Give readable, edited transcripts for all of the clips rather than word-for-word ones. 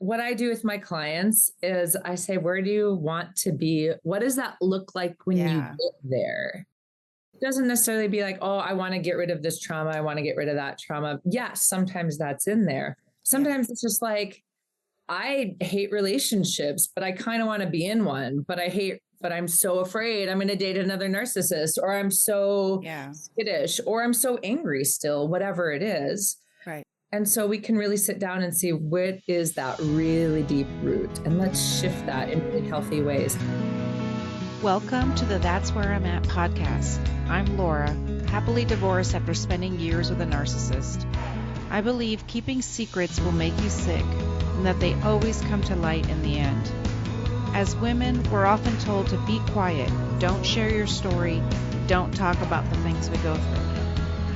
what I do with my clients is I say, where do you want to be? What does that look like when you get there? It doesn't necessarily be like, oh, I want to get rid of this trauma. I want to get rid of that trauma. Yes, sometimes that's in there. Sometimes it's just like, I hate relationships, but I kind of want to be in one, but I'm so afraid I'm going to date another narcissist, or I'm so skittish, or I'm so angry still, whatever it is. Right. And so we can really sit down and see what is that really deep root, and let's shift that in really healthy ways. Welcome to the That's Where I'm At podcast. I'm Laura, happily divorced after spending years with a narcissist. I believe keeping secrets will make you sick, and that they always come to light in the end. As women, we're often told to be quiet, don't share your story, don't talk about the things we go through.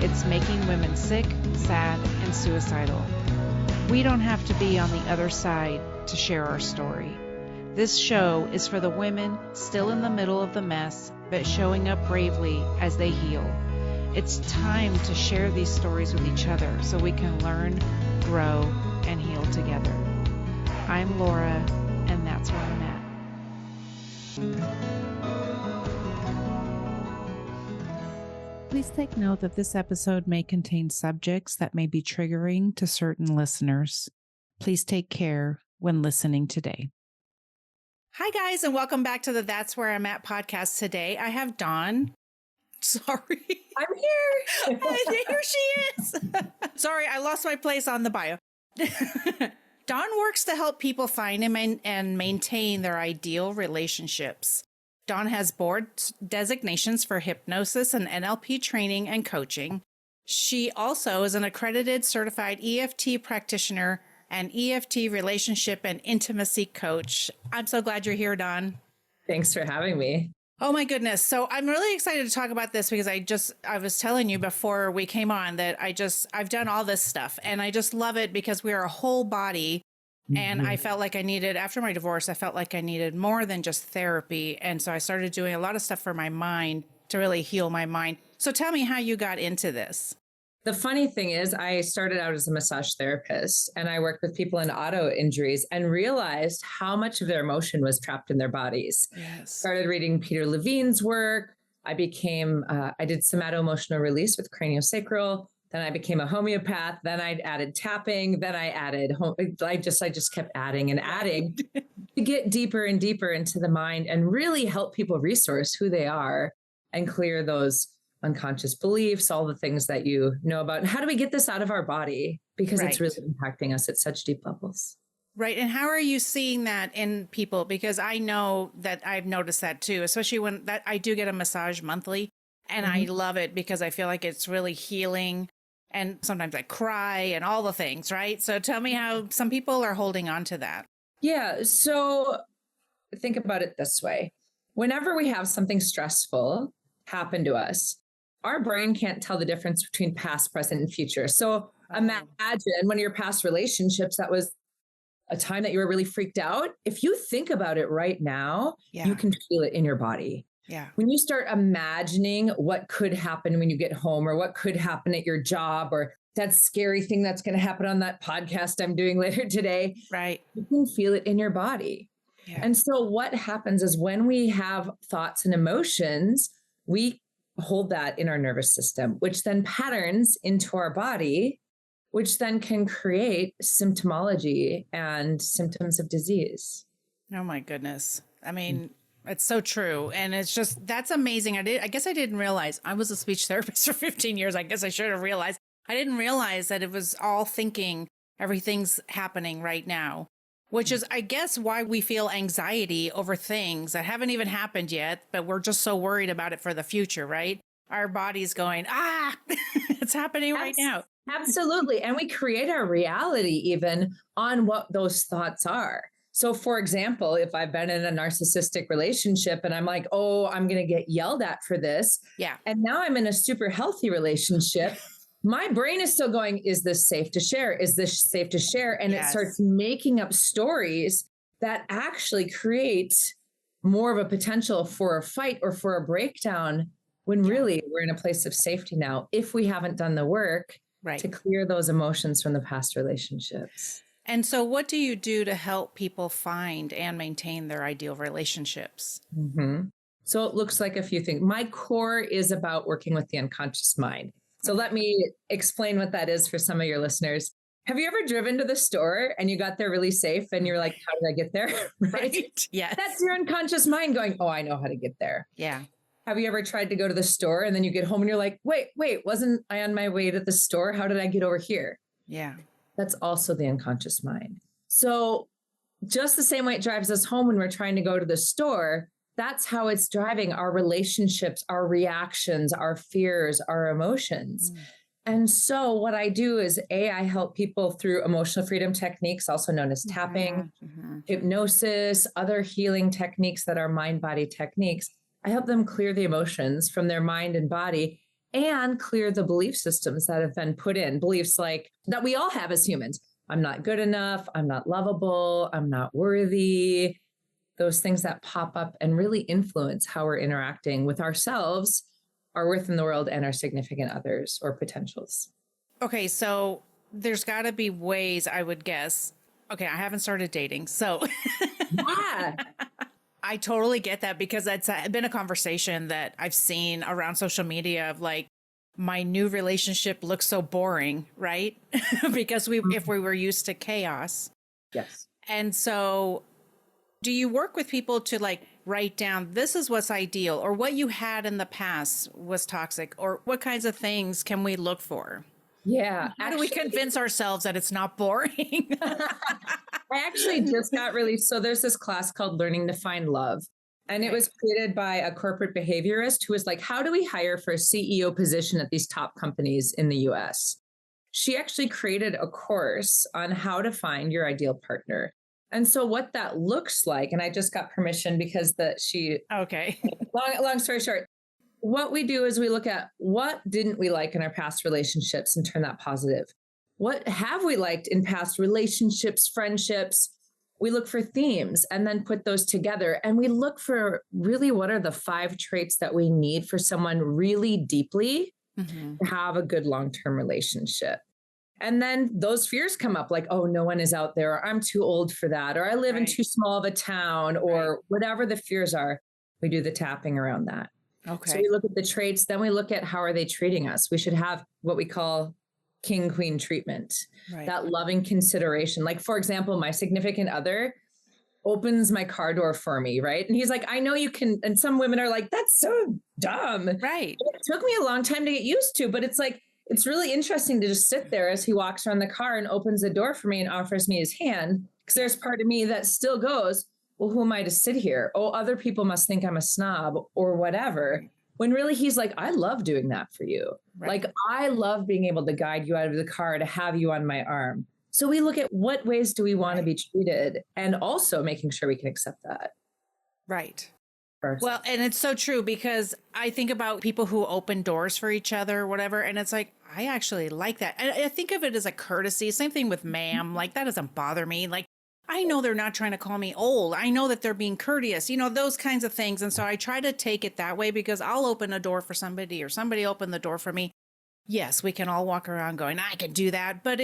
It's making women sick, sad, and suicidal. We don't have to be on the other side to share our story. This show is for the women still in the middle of the mess, but showing up bravely as they heal. It's time to share these stories with each other so we can learn, grow, and heal together. I'm Laura, and that's where I'm at. Please take note that this episode may contain subjects that may be triggering to certain listeners. Please take care when listening today. Hi, guys, and welcome back to the That's Where I'm At podcast. Today, I have Dawn. Sorry. I'm here. Here she is. Sorry, I lost my place on the bio. Dawn works to help people find and maintain their ideal relationships. Dawn has board designations for hypnosis and NLP training and coaching. She also is an accredited certified EFT practitioner and EFT relationship and intimacy coach. I'm so glad you're here, Dawn. Thanks for having me. Oh my goodness. So I'm really excited to talk about this because I was telling you before we came on that I've done all this stuff and I just love it because we are a whole body. And I felt like after my divorce, I felt like I needed more than just therapy. And so I started doing a lot of stuff for my mind to really heal my mind. So tell me how you got into this. The funny thing is, I started out as a massage therapist and I worked with people in auto injuries and realized how much of their emotion was trapped in their bodies. Yes. Started reading Peter Levine's work. I did somato-emotional release with craniosacral. Then I became a homeopath. Then I added tapping. Then I added I just kept adding and adding to get deeper and deeper into the mind and really help people resource who they are and clear those unconscious beliefs, all the things that you know about. And how do we get this out of our body? Because it's really impacting us at such deep levels. Right. And how are you seeing that in people? Because I know that I've noticed that too, especially when I do get a massage monthly and I love it because I feel like it's really healing. And sometimes I cry and all the things, right? So tell me how some people are holding on to that. Yeah. So think about it this way. Whenever we have something stressful happen to us, our brain can't tell the difference between past, present, and future. So imagine one of your past relationships that was a time that you were really freaked out. If you think about it right now, you can feel it in your body. Yeah. When you start imagining what could happen when you get home or what could happen at your job or that scary thing that's going to happen on that podcast I'm doing later today, right? You can feel it in your body. Yeah. And so what happens is when we have thoughts and emotions, we hold that in our nervous system, which then patterns into our body, which then can create symptomology and symptoms of disease. Oh my goodness. I mean, it's so true. And it's just, that's amazing. I guess I didn't realize I was a speech therapist for 15 years. I guess I should have realized. I didn't realize that it was all thinking everything's happening right now, which is, I guess, why we feel anxiety over things that haven't even happened yet, but we're just so worried about it for the future, right? Our body's going, it's happening right now. Absolutely. And we create our reality even on what those thoughts are. So for example, if I've been in a narcissistic relationship and I'm like, oh, I'm going to get yelled at for this. Yeah. And now I'm in a super healthy relationship. My brain is still going, is this safe to share? Is this safe to share? And it starts making up stories that actually create more of a potential for a fight or for a breakdown when really we're in a place of safety now, if we haven't done the work to clear those emotions from the past relationships. And so what do you do to help people find and maintain their ideal relationships? So it looks like a few things. My core is about working with the unconscious mind. So let me explain what that is for some of your listeners. Have you ever driven to the store and you got there really safe and you're like, how did I get there? Right. Yes. That's your unconscious mind going, oh, I know how to get there. Yeah. Have you ever tried to go to the store and then you get home and you're like, wait, wasn't I on my way to the store? How did I get over here? Yeah. That's also the unconscious mind. So just the same way it drives us home when we're trying to go to the store, that's how it's driving our relationships, our reactions, our fears, our emotions. And so what I do is I help people through emotional freedom techniques, also known as tapping, hypnosis, other healing techniques that are mind-body techniques. I help them clear the emotions from their mind and body and clear the belief systems that have been put in, beliefs like that we all have as humans. I'm not good enough. I'm not lovable. I'm not worthy. Those things that pop up and really influence how we're interacting with ourselves, our worth in the world, and our significant others or potentials. Okay, so there's got to be ways, I would guess. Okay, I haven't started dating, so Yeah. I totally get that because it's been a conversation that I've seen around social media of like, my new relationship looks so boring, right? Because if we were used to chaos. Yes. And so do you work with people to like write down, this is what's ideal, or what you had in the past was toxic, or what kinds of things can we look for? Yeah. How do we convince ourselves that it's not boring? I actually just got released. So there's this class called Learning to Find Love. And it was created by a corporate behaviorist who was like, how do we hire for a CEO position at these top companies in the US? She actually created a course on how to find your ideal partner. And so what that looks like, and I just got permission because long story short, what we do is we look at what didn't we like in our past relationships and turn that positive. What have we liked in past relationships, friendships? We look for themes and then put those together. And we look for really what are the 5 traits that we need for someone really deeply to have a good long-term relationship. And then those fears come up like, oh, no one is out there, or I'm too old for that, or I live in too small of a town, or whatever the fears are. We do the tapping around that. Okay. So we look at the traits, then we look at how are they treating us. We should have what we call king queen treatment, that loving consideration. Like, for example, my significant other opens my car door for me, right? And he's like, I know you can. And some women are like, that's so dumb. Right. It took me a long time to get used to, but it's like, it's really interesting to just sit there as he walks around the car and opens the door for me and offers me his hand. Because there's part of me that still goes, well, who am I to sit here? Oh, other people must think I'm a snob or whatever. When really he's like, I love doing that for you. Like, I love being able to guide you out of the car, to have you on my arm. So we look at what ways do we want to be treated, and also making sure we can accept that. Right. First. Well, and it's so true because I think about people who open doors for each other or whatever. And it's like, I actually like that. And I think of it as a courtesy. Same thing with ma'am. Like, that doesn't bother me. Like, I know they're not trying to call me old. I know that they're being courteous, those kinds of things. And so I try to take it that way because I'll open a door for somebody or somebody open the door for me. Yes, we can all walk around going, I can do that. But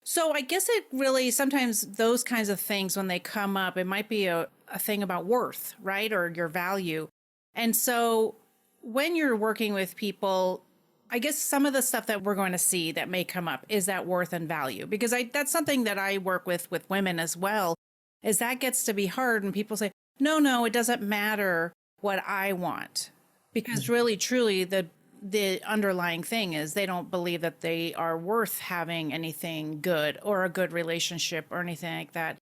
so I guess it really, sometimes those kinds of things, when they come up, it might be a thing about worth, right? Or your value. And so when you're working with people, I guess some of the stuff that we're going to see that may come up is that worth and value, because that's something that I work with women as well, is that gets to be hard. And people say, no, it doesn't matter what I want, because really, truly, the underlying thing is they don't believe that they are worth having anything good or a good relationship or anything like that.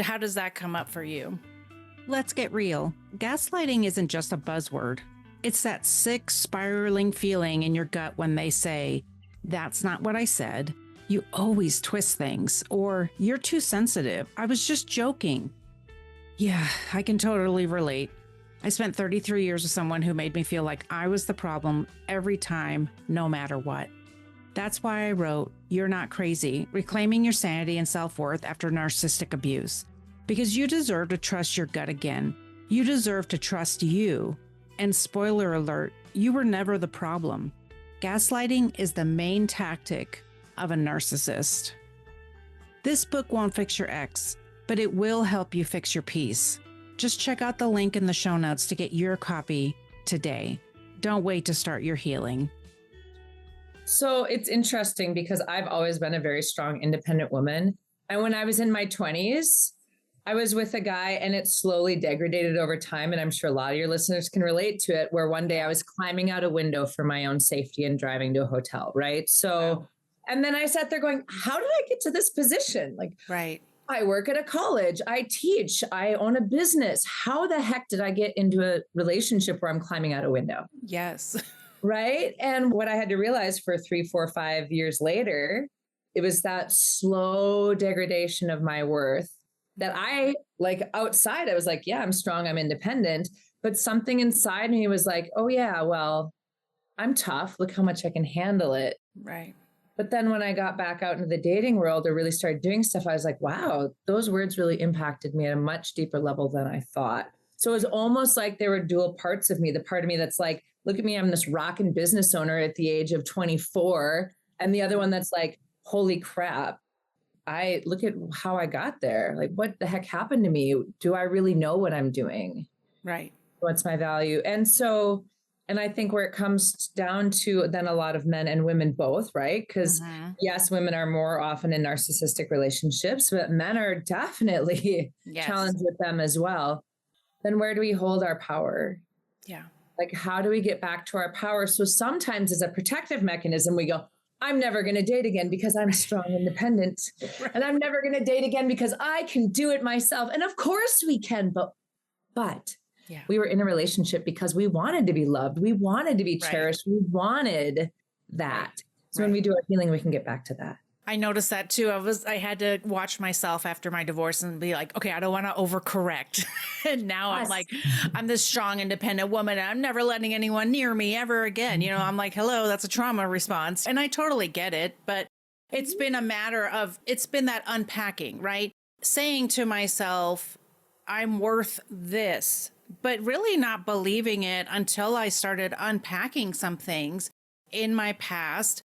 How does that come up for you? Let's get real. Gaslighting isn't just a buzzword. It's that sick, spiraling feeling in your gut when they say, that's not what I said. You always twist things. Or you're too sensitive. I was just joking. Yeah, I can totally relate. I spent 33 years with someone who made me feel like I was the problem every time, no matter what. That's why I wrote, You're Not Crazy, Reclaiming Your Sanity and Self-Worth After Narcissistic Abuse. Because you deserve to trust your gut again. You deserve to trust you. And spoiler alert, you were never the problem. Gaslighting is the main tactic of a narcissist. This book won't fix your ex, but it will help you fix your peace. Just check out the link in the show notes to get your copy today. Don't wait to start your healing. So it's interesting because I've always been a very strong, independent woman. And when I was in my 20s, I was with a guy and it slowly degraded over time. And I'm sure a lot of your listeners can relate to it, where one day I was climbing out a window for my own safety and driving to a hotel, right? So, wow. And then I sat there going, how did I get to this position? Like, right. I work at a college, I teach, I own a business. How the heck did I get into a relationship where I'm climbing out a window? Yes. Right. And what I had to realize for 3, 4, 5 years later, it was that slow degradation of my worth that I, like, outside, I was like, yeah, I'm strong, I'm independent. But something inside me was like, oh yeah, well, I'm tough. Look how much I can handle it. Right. But then when I got back out into the dating world or really started doing stuff, I was like, wow, those words really impacted me at a much deeper level than I thought. So it was almost like there were dual parts of me. The part of me that's like, look at me, I'm this rockin' business owner at the age of 24. And the other one that's like, holy crap, I look at how I got there. Like, what the heck happened to me? Do I really know what I'm doing? Right. What's my value? And I think where it comes down to then a lot of men and women both, right? Because yes, women are more often in narcissistic relationships, but men are definitely challenged with them as well. Then where do we hold our power? Yeah. Like, how do we get back to our power? So sometimes as a protective mechanism, we go, I'm never going to date again because I'm strong, independent. Right. And I'm never going to date again because I can do it myself. And of course we can, but we were in a relationship because we wanted to be loved. We wanted to be cherished. We wanted that. So when we do our healing, we can get back to that. I noticed that too. I had to watch myself after my divorce and be like, okay, I don't want to overcorrect. And now I'm like, I'm this strong, independent woman. And I'm never letting anyone near me ever again. You know, I'm like, hello, that's a trauma response. And I totally get it. But it's been a matter of, it's been that unpacking, right? Saying to myself, I'm worth this, but really not believing it until I started unpacking some things in my past.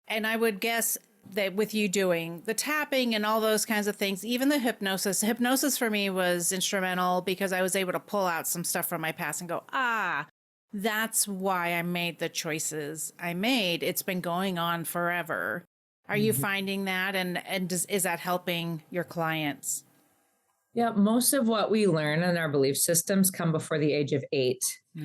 And I would guess that with you doing the tapping and all those kinds of things, even the hypnosis for me was instrumental because I was able to pull out some stuff from my past and go, that's why I made the choices I made. It's been going on forever. Are you finding that? And is that helping your clients? Yeah, most of what we learn in our belief systems come before the age of 8.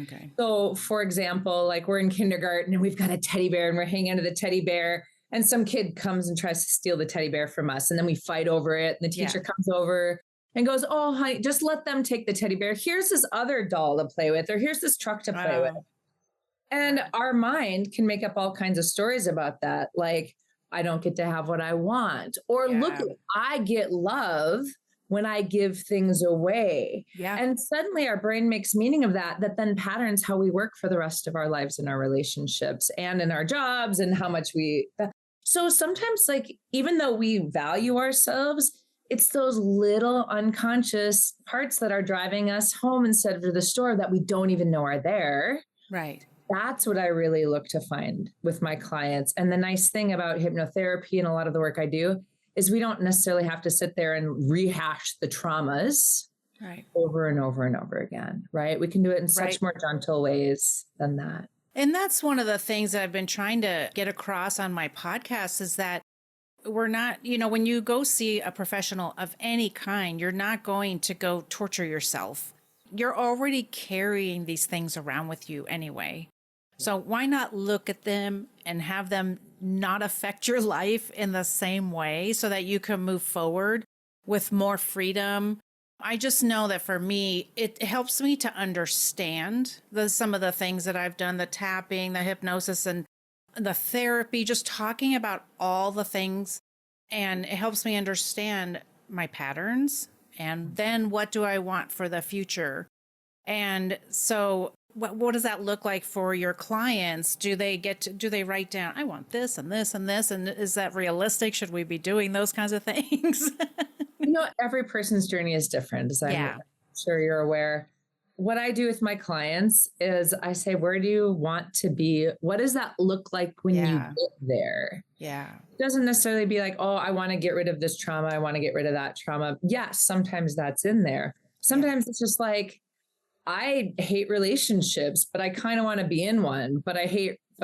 Okay. So for example, like we're in kindergarten and we've got a teddy bear and we're hanging onto the teddy bear and some kid comes and tries to steal the teddy bear from us. And then we fight over it. And the teacher comes over and goes, oh, honey, just let them take the teddy bear. Here's this other doll to play with, or here's this truck to play with. And our mind can make up all kinds of stories about that. Like, I don't get to have what I want, or look, I get love when I give things away. Yeah. And suddenly our brain makes meaning of that then patterns how we work for the rest of our lives in our relationships and in our jobs and how much so sometimes, like, even though we value ourselves, it's those little unconscious parts that are driving us home instead of to the store that we don't even know are there. Right. That's what I really look to find with my clients. And the nice thing about hypnotherapy and a lot of the work I do is we don't necessarily have to sit there and rehash the traumas over and over and over again, right? We can do it in such more gentle ways than that. And that's one of the things that I've been trying to get across on my podcast is that we're not, when you go see a professional of any kind, you're not going to go torture yourself. You're already carrying these things around with you anyway. So why not look at them and have them not affect your life in the same way so that you can move forward with more freedom? I just know that for me, it helps me to understand some of the things that I've done, the tapping, the hypnosis, and the therapy, just talking about all the things. And it helps me understand my patterns. And then what do I want for the future? And so what does that look like for your clients? Do they write down, I want this and this and this? And is that realistic? Should we be doing those kinds of things? Every person's journey is different, as I'm sure you're aware. what I do with my clients is I say, where do you want to be? What does that look like when you get there? Yeah. It doesn't necessarily be like, oh, I want to get rid of this trauma. I want to get rid of that trauma. Yes, sometimes that's in there. Sometimes it's just like, I hate relationships, but I kind of want to be in one, but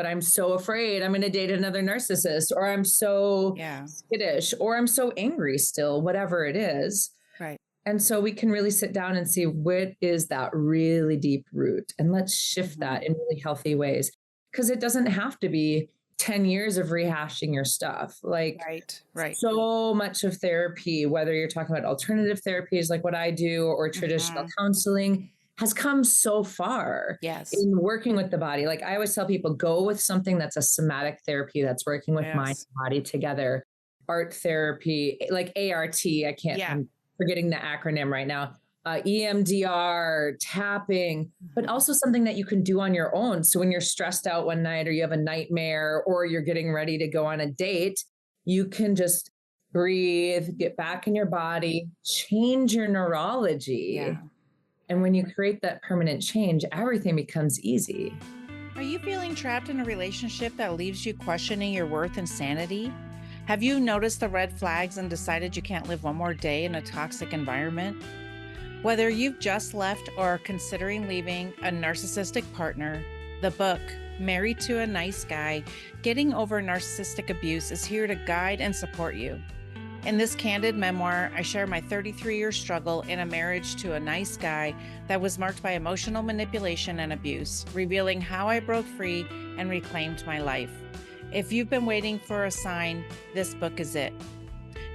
I'm so afraid I'm going to date another narcissist, or I'm so skittish, or I'm so angry still, whatever it is. Right. And so we can really sit down and see what is that really deep root, and let's shift that in really healthy ways. Because it doesn't have to be 10 years of rehashing your stuff. Like so much of therapy, whether you're talking about alternative therapies like what I do, or traditional counseling, has come so far in working with the body. Like I always tell people, go with something that's a somatic therapy that's working with mind and body together. Art therapy, like ART, I'm forgetting the acronym right now, EMDR, tapping, but also something that you can do on your own. So when you're stressed out one night, or you have a nightmare, or you're getting ready to go on a date, you can just breathe, get back in your body, change your neurology. Yeah. And when you create that permanent change, everything becomes easy. Are you feeling trapped in a relationship that leaves you questioning your worth and sanity? Have you noticed the red flags and decided you can't live one more day in a toxic environment? Whether you've just left or are considering leaving a narcissistic partner, the book, Married to a Nice Guy, Getting Over Narcissistic Abuse, is here to guide and support you. In this candid memoir, I share my 33-year struggle in a marriage to a nice guy that was marked by emotional manipulation and abuse, revealing how I broke free and reclaimed my life. If you've been waiting for a sign, this book is it.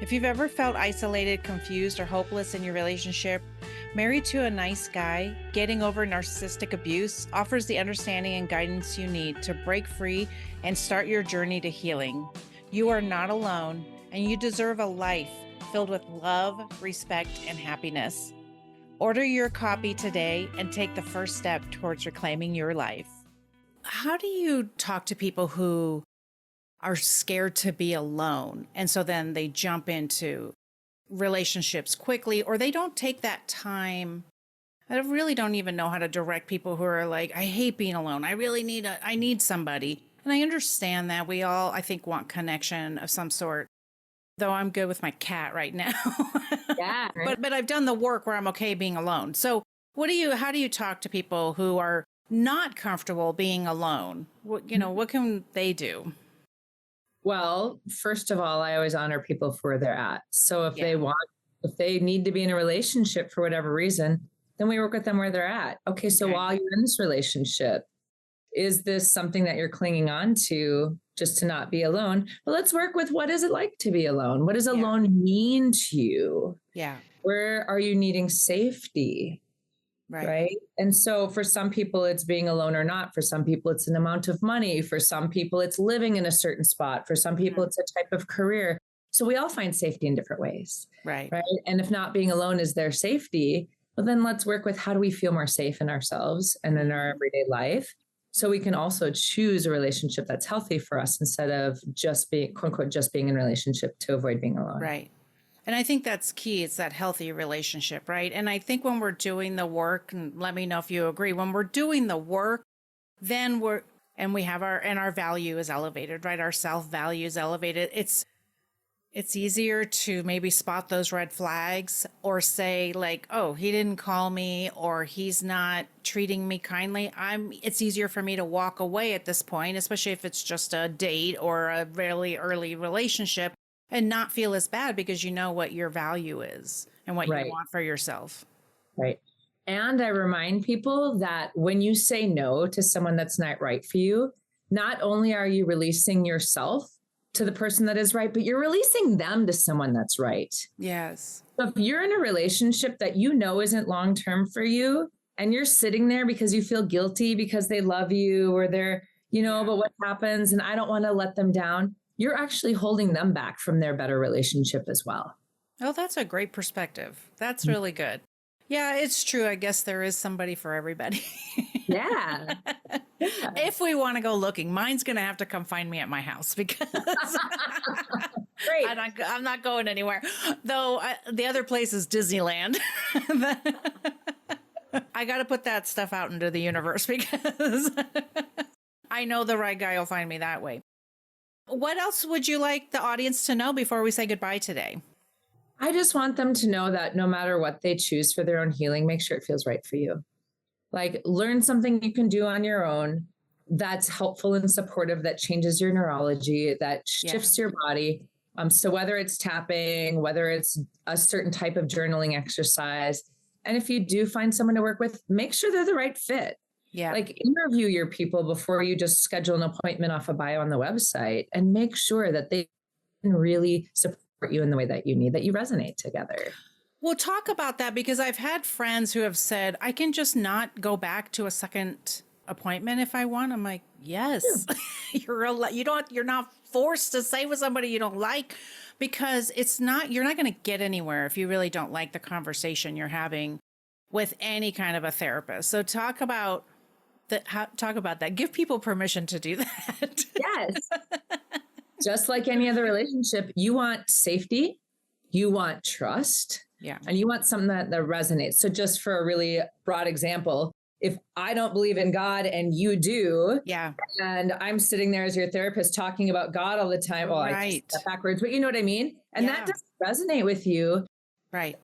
If you've ever felt isolated, confused, or hopeless in your relationship, Married to a Nice Guy, Getting Over Narcissistic Abuse offers the understanding and guidance you need to break free and start your journey to healing. You are not alone, and you deserve a life filled with love, respect, and happiness. Order your copy today and take the first step towards reclaiming your life. How do you talk to people who are scared to be alone, and so then they jump into relationships quickly, or they don't take that time? I really don't even know how to direct people who are like, I hate being alone. I need somebody. And I understand that we all, I think, want connection of some sort. Though I'm good with my cat right now. Yeah. Right? But I've done the work where I'm okay being alone. So how do you talk to people who are not comfortable being alone? What can they do? Well, first of all, I always honor people for where they're at. So if they need to be in a relationship for whatever reason, then we work with them where they're at. Okay. So while you're in this relationship, is this something that you're clinging on to just to not be alone? But let's work with, what is it like to be alone? What does alone mean to you? Yeah. Where are you needing safety? Right. And so for some people, it's being alone or not. For some people, it's an amount of money. For some people, it's living in a certain spot. For some people, it's a type of career. So we all find safety in different ways. Right. And if not being alone is their safety, well, then let's work with, how do we feel more safe in ourselves and in our everyday life? So we can also choose a relationship that's healthy for us, instead of just being, quote unquote, just being in a relationship to avoid being alone. Right. And I think that's key. It's that healthy relationship, right? And I think when we're doing the work, and let me know if you agree, when we're doing the work, then we have our value is elevated, right? Our self-value is elevated. It's easier to maybe spot those red flags, or say like, oh, he didn't call me, or he's not treating me kindly. It's easier for me to walk away at this point, especially if it's just a date or a really early relationship, and not feel as bad, because you know what your value is and what you want for yourself. Right. And I remind people that when you say no to someone that's not right for you, not only are you releasing yourself to the person that is right, but you're releasing them to someone that's right. Yes. So if you're in a relationship that you know isn't long-term for you, and you're sitting there because you feel guilty because they love you, or they're, but what happens, and I don't want to let them down, you're actually holding them back from their better relationship as well. Oh, that's a great perspective. That's really good. Yeah, it's true. I guess there is somebody for everybody. Yeah. If we want to go looking, mine's going to have to come find me at my house, because Great. I'm not going anywhere. Though the other place is Disneyland. I got to put that stuff out into the universe because I know the right guy will find me that way. What else would you like the audience to know before we say goodbye today? I just want them to know that no matter what they choose for their own healing, make sure it feels right for you. Like, learn something you can do on your own that's helpful and supportive, that changes your neurology, that shifts your body. So whether it's tapping, whether it's a certain type of journaling exercise, and if you do find someone to work with, make sure they're the right fit. Yeah. Like, interview your people before you just schedule an appointment off a bio on the website, and make sure that they can really support you in the way that you need, that you resonate together. We'll talk about that because I've had friends who have said, I can just not go back to a second appointment if I want. I'm like, yes, you're not forced to stay with somebody you don't like, because you're not going to get anywhere if you really don't like the conversation you're having with any kind of a therapist. So talk about that. Give people permission to do that. Yes. Just like any other relationship, you want safety, you want trust, and you want something that resonates. So just for a really broad example, if I don't believe in God and you do, and I'm sitting there as your therapist talking about God all the time, well, I step backwards, but you know what I mean? And that doesn't resonate with you. Right.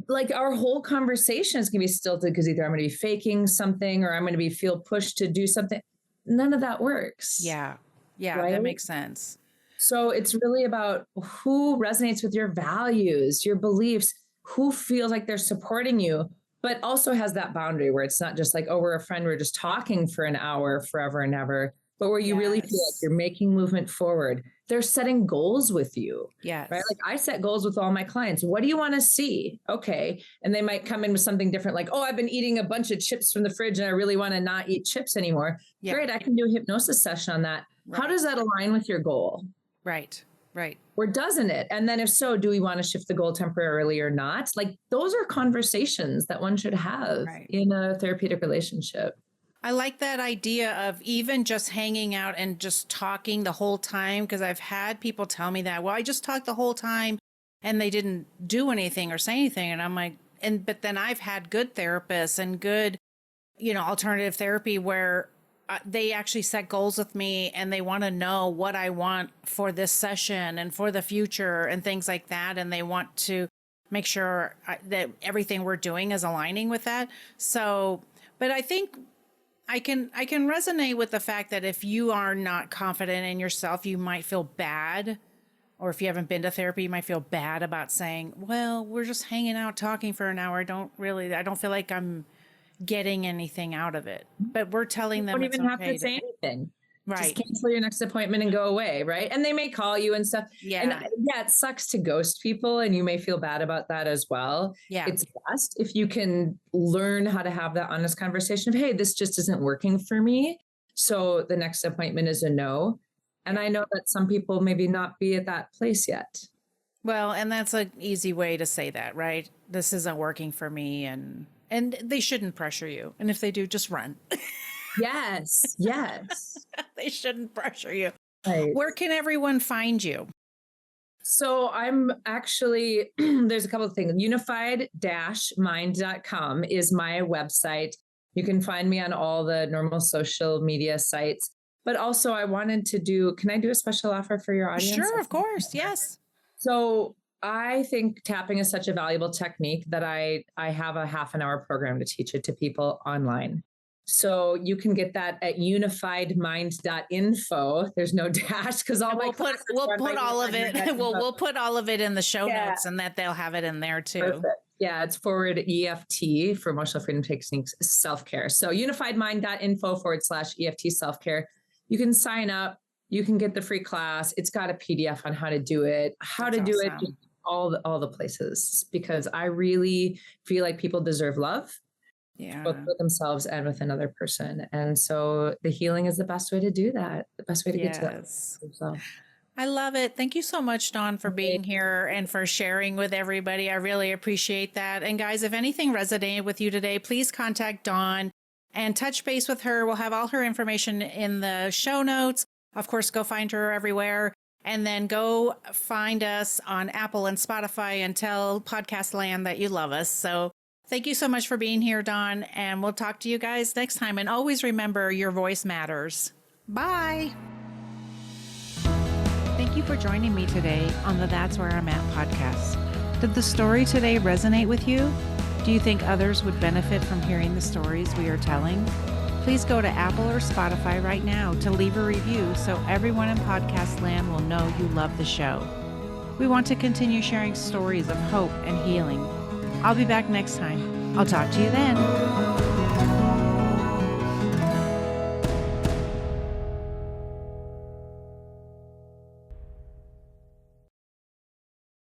Like, our whole conversation is going to be stilted because either I'm going to be faking something or I'm going to feel pushed to do something. None of that works. Yeah. Right? That makes sense. So it's really about who resonates with your values, your beliefs, who feels like they're supporting you, but also has that boundary where it's not just like, oh, we're a friend, we're just talking for an hour forever and ever, but where you really feel like you're making movement forward. They're setting goals with you. Yes. Right? Like, I set goals with all my clients. What do you want to see? Okay. And they might come in with something different, like, oh, I've been eating a bunch of chips from the fridge and I really want to not eat chips anymore. Great. I can do a hypnosis session on that. Right. How does that align with your goal? Right. Or doesn't it? And then if so, do we want to shift the goal temporarily or not? Like, those are conversations that one should have in a therapeutic relationship. I like that idea of even just hanging out and just talking the whole time, because I've had people tell me that, well, I just talked the whole time and they didn't do anything or say anything. And I'm like, but then I've had good therapists and good, alternative therapy where they actually set goals with me and they want to know what I want for this session and for the future and things like that. And they want to make sure that everything we're doing is aligning with that. So, but I think I can resonate with the fact that if you are not confident in yourself, you might feel bad. Or if you haven't been to therapy, you might feel bad about saying, well, we're just hanging out talking for an hour. I don't feel like I'm getting anything out of it. But we're telling them you don't even have to say anything. Right. Just cancel your next appointment and go away. Right. And they may call you and stuff. Yeah. And it sucks to ghost people. And you may feel bad about that as well. Yeah. It's best if you can learn how to have that honest conversation of, hey, this just isn't working for me. So the next appointment is a no. And I know that some people maybe not be at that place yet. Well, and that's an easy way to say that, right? This isn't working for me. And they shouldn't pressure you. And if they do, just run. Yes. They shouldn't pressure you. Right. Where can everyone find you? So I'm actually, there's a couple of things. Unified-mind.com is my website. You can find me on all the normal social media sites. But also I wanted to can I do a special offer for your audience? Sure, of course. Yes. So I think tapping is such a valuable technique that I have a half an hour program to teach it to people online. So you can get that at unifiedmind.info. There's no dash because we'll put all of it. We'll put all of it in the show notes, and that they'll have it in there too. Perfect. Yeah, it's forward EFT for Emotional Freedom Techniques self-care. So unifiedmind.info/EFT self-care. You can sign up. You can get the free class. It's got a PDF on how to do it, do it, all the places, because I really feel like people deserve love. Yeah. Both with themselves and with another person. And so the healing is the best way to do that. The best way to get to that. So. I love it. Thank you so much, Dawn, for being here and for sharing with everybody. I really appreciate that. And guys, if anything resonated with you today, please contact Dawn and touch base with her. We'll have all her information in the show notes. Of course, go find her everywhere. And then go find us on Apple and Spotify and tell Podcast Land that you love us. So Thank you so much for being here, Dawn, and we'll talk to you guys next time. And always remember, your voice matters. Bye. Thank you for joining me today on the That's Where I'm At podcast. Did the story today resonate with you? Do you think others would benefit from hearing the stories we are telling? Please go to Apple or Spotify right now to leave a review so everyone in podcast land will know you love the show. We want to continue sharing stories of hope and healing. I'll be back next time. I'll talk to you then.